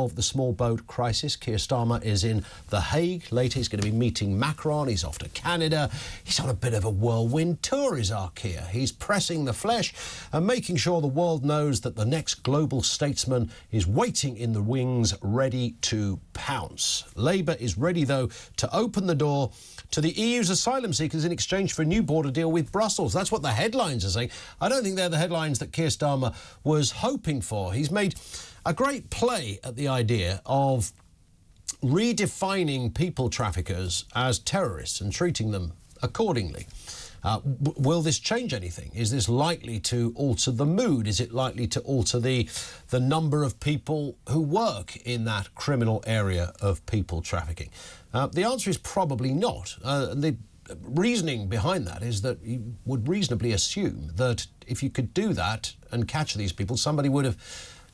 resolve the small boat crisis. Keir Starmer is in The Hague. Later, he's going to be meeting Macron. He's off to Canada. He's on a bit of a whirlwind tour, is our Keir. He's pressing the flesh and making sure the world knows that the next global statesman is waiting in the wings, ready to pounce. Labour is ready, though, to open the door to the EU's asylum seekers in exchange for a new border deal with Brussels. That's what the headlines are saying. I don't think they're the headlines that Keir Starmer was hoping for. He's made a great play at the idea of redefining people traffickers as terrorists and treating them accordingly. Will this change anything? Is this likely to alter the mood? Is it likely to alter the number of people who work in that criminal area of people trafficking? The answer is probably not. The reasoning behind that is that you would reasonably assume that if you could do that and catch these people, somebody would have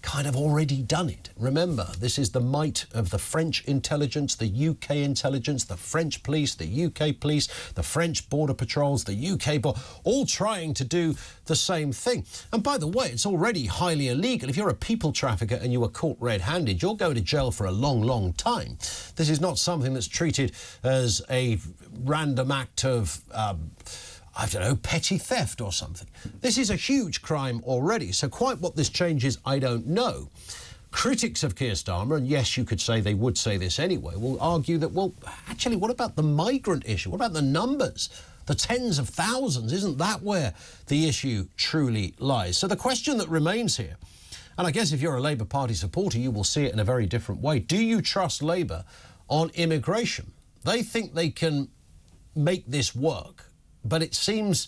kind of already done it. Remember, this is the might of the French intelligence, the UK intelligence, the French police, the UK police, the French border patrols, the UK border, all trying to do the same thing. And by the way, it's already highly illegal. If you're a people trafficker and you were caught red-handed, you'll go to jail for a long, long time. This is not something that's treated as a random act of I don't know, petty theft or something. This is a huge crime already, so quite what this changes, I don't know. Critics of Keir Starmer, and yes, you could say they would say this anyway, will argue that, well, actually, what about the migrant issue? What about the numbers? The tens of thousands? Isn't that where the issue truly lies? So the question that remains here, and I guess if you're a Labour Party supporter, you will see it in a very different way. Do you trust Labour on immigration? They think they can make this work, but it seems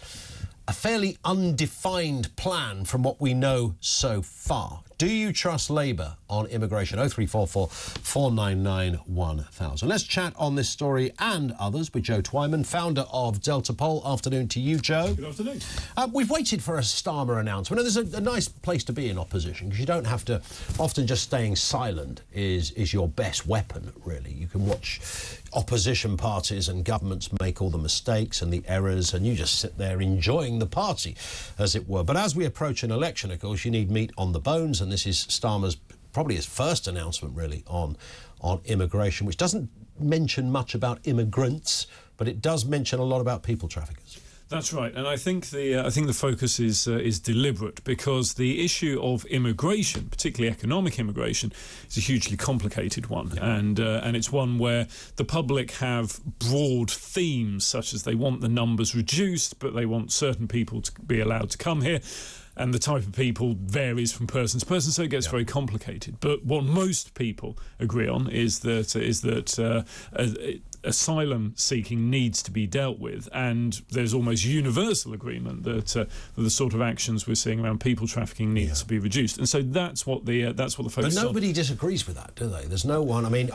a fairly undefined plan from what we know so far. Do you trust Labour on immigration? 0344 499 1000. Let's chat on this story and others with Joe Twyman, founder of Delta Poll. Afternoon to you, Joe. Good afternoon. We've waited for a Starmer announcement. Now, there's a nice place to be in opposition because you don't have to. Often just staying silent is your best weapon, really. You can watch opposition parties and governments make all the mistakes and the errors, and you just sit there enjoying the party, as it were. But as we approach an election, of course, you need meat on the bones, and this is Starmer's probably his first announcement really on immigration, which doesn't mention much about immigrants, but it does mention a lot about people traffickers. That's right, and I think the focus is deliberate, because the issue of immigration, particularly economic immigration, is a hugely complicated one, and it's one where the public have broad themes, such as they want the numbers reduced, but they want certain people to be allowed to come here. And the type of people varies from person to person, so it gets very complicated. But what most people agree on is that asylum seeking needs to be dealt with, and there's almost universal agreement that the sort of actions we're seeing around people trafficking needs to be reduced. And so that's what the focus is on. But nobody disagrees with that, do they? There's no one. I mean,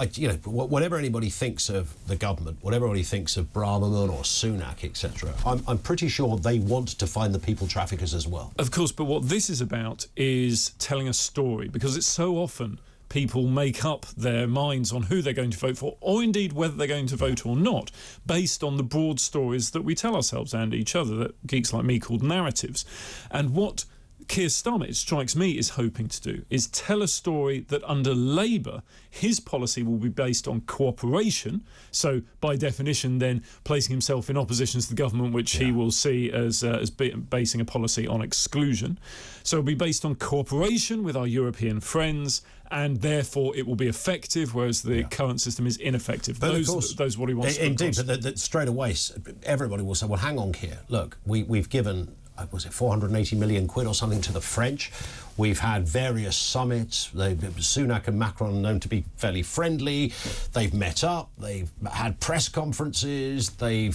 whatever anybody thinks of the government, whatever anybody thinks of Braverman or Sunak, etc., I'm pretty sure they want to find the people traffickers as well. Of course, but what this is about is telling a story, because it's so often people make up their minds on who they're going to vote for, or indeed whether they're going to vote or not, based on the broad stories that we tell ourselves and each other, that geeks like me called narratives. And what Keir Starmer, it strikes me, is hoping to do is tell a story that under Labour, his policy will be based on cooperation. So, by definition, then placing himself in opposition to the government, which he will see as basing a policy on exclusion. So, it'll be based on cooperation with our European friends, and therefore it will be effective, whereas the current system is ineffective. But those are what he wants. Indeed, but straight away, everybody will say, well, hang on, Keir, look, we've given, was it 480 million quid or something to the French? We've had various summits. Sunak and Macron are known to be fairly friendly. They've met up. They've had press conferences. They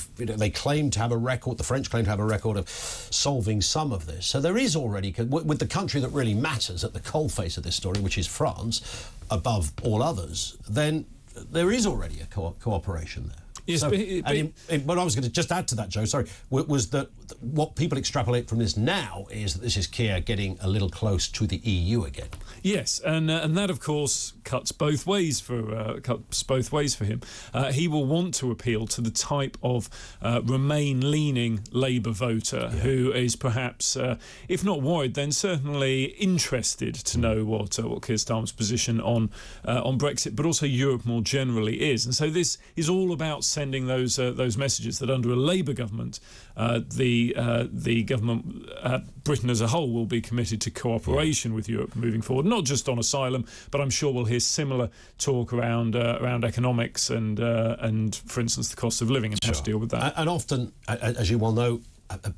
claim to have a record. The French claim to have a record of solving some of this. So there is already, with the country that really matters at the coalface of this story, which is France, above all others, then there is already a cooperation there. Yes, So, but I was going to just add to that, Joe, sorry, was that what people extrapolate from this now is that this is Keir getting a little close to the EU again. Yes, and that, of course, cuts both ways for him. He will want to appeal to the type of Remain-leaning Labour voter who is perhaps, if not worried, then certainly interested to know what Keir Starmer's position on Brexit, but also Europe more generally is. And so this is all about sending those messages that under a Labour government, the government, Britain as a whole, will be committed to cooperation with Europe moving forward, not just on asylum, but I'm sure we'll hear similar talk around economics and, for instance, the cost of living and how to deal with that. And often, as you well know,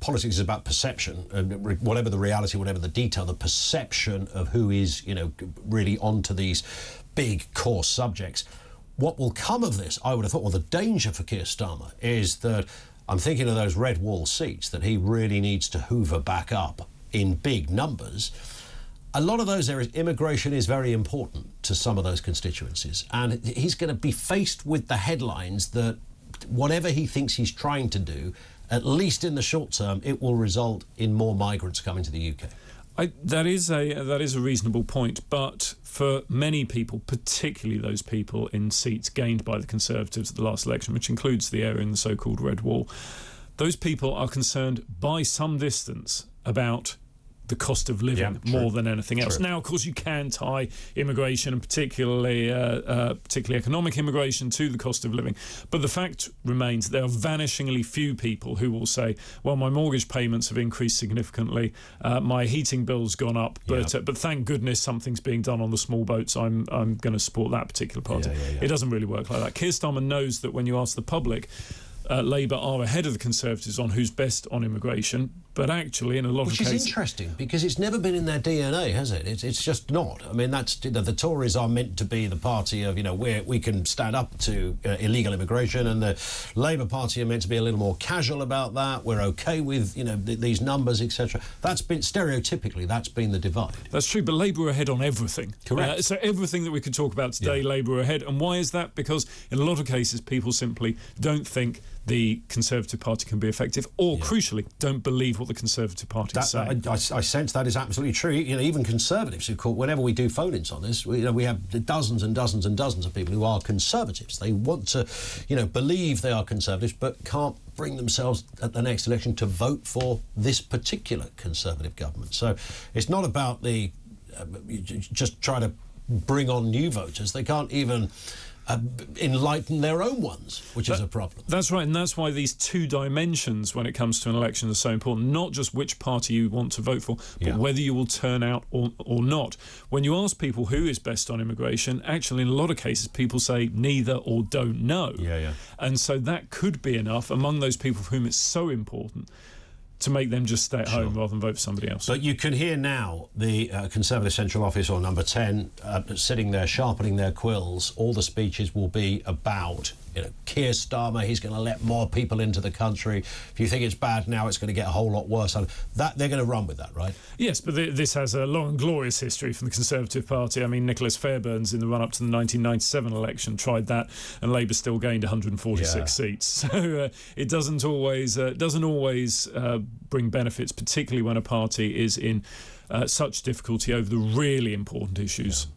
politics is about perception. Whatever the reality, whatever the detail, the perception of who is, really onto these big core subjects. What will come of this, I would have thought, well, the danger for Keir Starmer is that I'm thinking of those red wall seats that he really needs to hoover back up in big numbers. A lot of those areas, immigration is very important to some of those constituencies, and he's going to be faced with the headlines that whatever he thinks he's trying to do, at least in the short term, it will result in more migrants coming to the UK. That is a reasonable point, but for many people, particularly those people in seats gained by the Conservatives at the last election, which includes the area in the so-called Red Wall, those people are concerned by some distance about the cost of living more than anything else. Now, of course, you can tie immigration, and particularly economic immigration, to the cost of living. But the fact remains there are vanishingly few people who will say, well, my mortgage payments have increased significantly, my heating bill's gone up, but thank goodness something's being done on the small boats. I'm going to support that particular party. It doesn't really work like that. Keir Starmer knows that when you ask the public, Labour are ahead of the Conservatives on who's best on immigration, but actually in a lot of cases... Which is interesting, because it's never been in their DNA, has it? It's just not. I mean, that's the Tories are meant to be the party of, we can stand up to illegal immigration, and the Labour Party are meant to be a little more casual about that. We're OK with, these numbers, etc. That's been, stereotypically, that's been the divide. That's true, but Labour are ahead on everything. Correct. So everything that we could talk about today, Labour are ahead. And why is that? Because in a lot of cases, people simply don't think the Conservative Party can be effective, or crucially, don't believe what the Conservative Party is saying. I sense that is absolutely true. Even Conservatives who call, whenever we do phone-ins on this, we have dozens and dozens and dozens of people who are Conservatives. They want to, believe they are Conservatives, but can't bring themselves at the next election to vote for this particular Conservative government. So it's not about just trying to bring on new voters. They can't even enlighten their own ones, which is a problem. That's right, and that's why these two dimensions when it comes to an election are so important. Not just which party you want to vote for, but whether you will turn out or not. When you ask people who is best on immigration, actually in a lot of cases people say neither or don't know. And so that could be enough among those people for whom it's so important to make them just stay at home rather than vote for somebody else. But you can hear now the Conservative Central Office, or Number 10, sitting there sharpening their quills. All the speeches will be about, Keir Starmer, he's going to let more people into the country. If you think it's bad now, it's going to get a whole lot worse. That they're going to run with that, right? Yes, but this has a long and glorious history from the Conservative Party. I mean, Nicholas Fairbairn's in the run-up to the 1997 election tried that, and Labour still gained 146 seats. So it doesn't always bring benefits, particularly when a party is in such difficulty over the really important issues.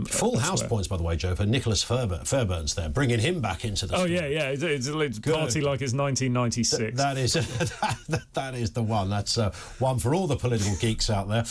Full house points, by the way, Joe, for Nicholas Fairbairn's there, bringing him back into the story. It's a party like it's 1996. That is the one. That's one for all the political geeks out there.